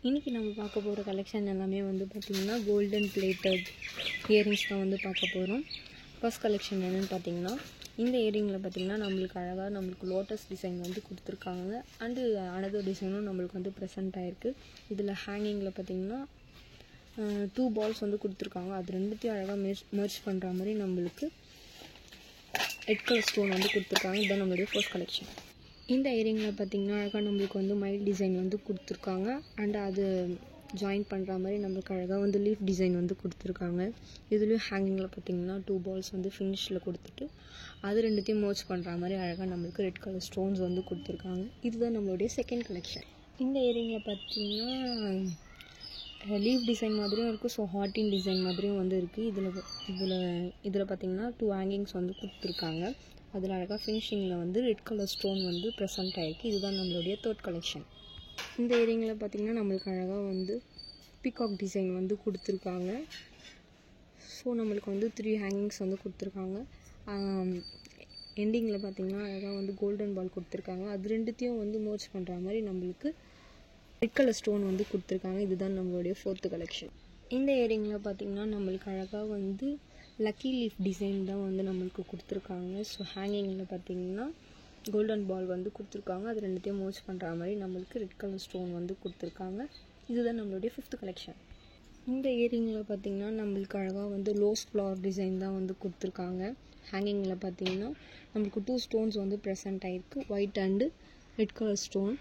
இன்றைக்கி நம்ம பார்க்க போகிற கலெக்ஷன் எல்லாமே வந்து பார்த்திங்கன்னா கோல்டன் பிளேட்டட் இயரிங்ஸ் தான் வந்து பார்க்க போகிறோம். ஃபர்ஸ்ட் கலெக்ஷன் என்னென்னு பார்த்திங்கன்னா, இந்த இயரிங்கில் பார்த்திங்கன்னா நம்மளுக்கு அழகாக நம்மளுக்கு லோட்டஸ் டிசைன் வந்து கொடுத்துருக்காங்க. அண்டு அனதர் டிசைனும் நம்மளுக்கு வந்து ப்ரெசென்ட் ஆகிருக்கு. இதில் ஹேங்கிங்கில் பார்த்திங்கன்னா 2 பால்ஸ் வந்து கொடுத்துருக்காங்க. அது ரெண்டுத்தையும் அழகாக மெர்ஜ் பண்ணுற மாதிரி நம்மளுக்கு ரெட் கலர் ஸ்டோன் வந்து கொடுத்துருக்காங்க. இதுதான் நம்மளுடைய ஃபர்ஸ்ட் கலெக்ஷன். இந்த இயரிங்கில் பார்த்திங்கன்னா அழகாக நம்மளுக்கு வந்து மைல் டிசைன் வந்து கொடுத்துருக்காங்க. அண்ட் அது ஜாயின் பண்ணுற மாதிரி நம்மளுக்கு அழகாக வந்து லீஃப் டிசைன் வந்து கொடுத்துருக்காங்க. இதுலேயும் ஹேங்கிங்கில் பார்த்திங்கன்னா 2 பால்ஸ் வந்து ஃபினிஷில் கொடுத்துட்டு அது ரெண்டுத்தையும் மர்ஜ் பண்ணுற மாதிரி அழகாக நம்மளுக்கு ரெட் கலர் ஸ்டோன்ஸ் வந்து கொடுத்துருக்காங்க. இதுதான் நம்மளுடைய செகண்ட் கலெக்ஷன். இந்த இயரிங்கில் பார்த்திங்கன்னா லீஃப் டிசைன் மாதிரியும் இருக்குது, ஸோ ஹார்டின் டிசைன் மாதிரியும் வந்து இருக்குது. இதில் பார்த்திங்கன்னா 2 ஹேங்கிங்ஸ் வந்து கொடுத்துருக்காங்க. அதில் அழகாக ஃபினிஷிங்கில் வந்து ரெட் கலர் ஸ்டோன் வந்து ப்ரெசென்ட் ஆகிருக்கு. இதுதான் நம்மளுடைய தேர்ட் கலெக்ஷன். இந்த இயரிங்கில் பார்த்திங்கன்னா நம்மளுக்கு அழகாக வந்து பீகாக் டிசைன் வந்து கொடுத்துருக்காங்க. ஸோ நம்மளுக்கு வந்து 3 ஹேங்கிங்ஸ் வந்து கொடுத்துருக்காங்க. எண்டிங்கில் பார்த்திங்கன்னா அழகாக வந்து கோல்டன் பால் கொடுத்துருக்காங்க. அது ரெண்டுத்தையும் வந்து மர்ஜ் பண்ணுற மாதிரி நம்மளுக்கு ரெட் கலர் ஸ்டோன் வந்து கொடுத்துருக்காங்க. இதுதான் நம்மளுடைய ஃபோர்த்து கலெக்ஷன். இந்த இயரிங்கில் பார்த்திங்கன்னா நம்மளுக்கு அழகாக வந்து லக்கி லீஃப் டிசைன் தான் வந்து நம்மளுக்கு கொடுத்துருக்காங்க. ஸோ ஹேங்கிங்கில் பார்த்திங்கன்னா கோல்டன் பால் வந்து கொடுத்துருக்காங்க. அது ரெண்டுத்தையும் மர்ஜ் பண்ணுற மாதிரி நம்மளுக்கு ரெட் கலர் ஸ்டோன் வந்து கொடுத்துருக்காங்க. இதுதான் நம்மளுடைய ஃபிஃப்த் கலெக்ஷன். இந்த இயரிங்கில் பார்த்திங்கன்னா நம்மளுக்கு அழகாக வந்து ரோஸ் ஃப்ளவர் டிசைன் தான் வந்து கொடுத்துருக்காங்க. ஹேங்கிங்கில் பார்த்திங்கன்னா நம்மளுக்கு 2 ஸ்டோன்ஸ் வந்து ப்ரெசென்ட் ஆகிருக்கு, white and red colour stone.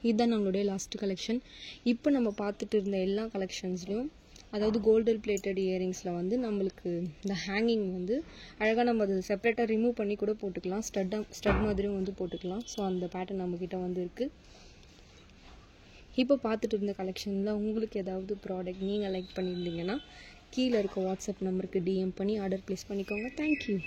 இதுதான் நம்மளுடைய லாஸ்ட் கலெக்ஷன். இப்போ நம்ம பார்த்துட்டு இருந்த எல்லா கலெக்ஷன்ஸ்லையும், அதாவது கோல்டன் பிளேட்டட் இயரிங்ஸில் வந்து நம்மளுக்கு இந்த ஹேங்கிங் வந்து அழகாக நம்ம அது செப்பரேட்டாக ரிமூவ் பண்ணி கூட போட்டுக்கலாம். ஸ்டட் மாதிரியும் வந்து போட்டுக்கலாம். ஸோ அந்த பேட்டர்ன் நம்மக்கிட்ட வந்து இருக்குது. இப்போ பார்த்துட்டு இருந்த கலெக்ஷனில் உங்களுக்கு ஏதாவது ப்ராடக்ட் நீங்கள் லைக் பண்ணியிருந்தீங்கன்னா கீழே இருக்க வாட்ஸ்அப் நம்பருக்கு டிஎம் பண்ணி ஆர்டர் ப்ளேஸ் பண்ணிக்கோங்க. தேங்க்யூ.